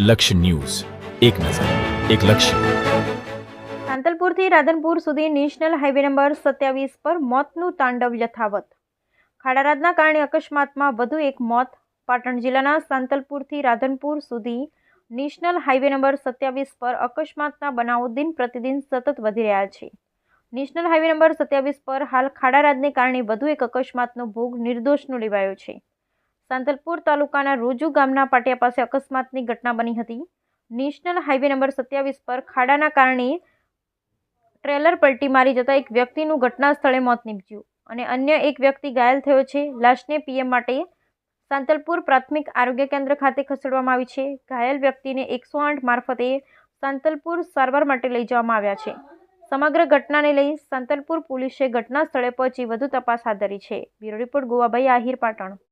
લક્ષ્ય ન્યૂઝ, એક નજર, એક લક્ષ્ય. સાંતલપુરથી રાધનપુર સુધી નેશનલ હાઈવે નંબર 27 પર મોતનું તાંડવ યથાવત. ખાડારાતના કારણે અકસ્માતમાં વધુ એક મોત. પાટણ જિલ્લાના સાંતલપુરથી રાધનપુર સુધી નેશનલ હાઈવે નંબર 27 પર અકસ્માતના બનાવો દિન પ્રતિદિન સતત વધી રહ્યા છે. નેશનલ હાઈવે નંબર 27 પર હાલ ખાડારાતને કારણે વધુ એક અકસ્માતનો ભોગ નિર્દોષનો લેવાયો છે. સાંતલપુર તાલુકાના રોજુ ગામના પાટિયા પાસે અકસ્માતની ઘટના બની હતી. નેશનલ હાઈવે નંબર 27 પર ખાડાના કારણે ટ્રેલર પલટી મારી જતા એક વ્યક્તિનું ઘટના સ્થળે મોત નીપજ્યું અને અન્ય એક વ્યક્તિ ઘાયલ થયો છે. લાશને પીએમ માટે સાંતલપુર પ્રાથમિક આરોગ્ય કેન્દ્ર ખાતે ખસેડવામાં આવી છે. ઘાયલ વ્યક્તિને 108 મારફતે સાંતલપુર સારવાર માટે લઈ જવામાં આવ્યા છે. સમગ્ર ઘટનાને લઈ સાંતલપુર પોલીસે ઘટના સ્થળે પહોંચી વધુ તપાસ હાથ ધરી છે. Bureau report Govabhai Ahir, Patan.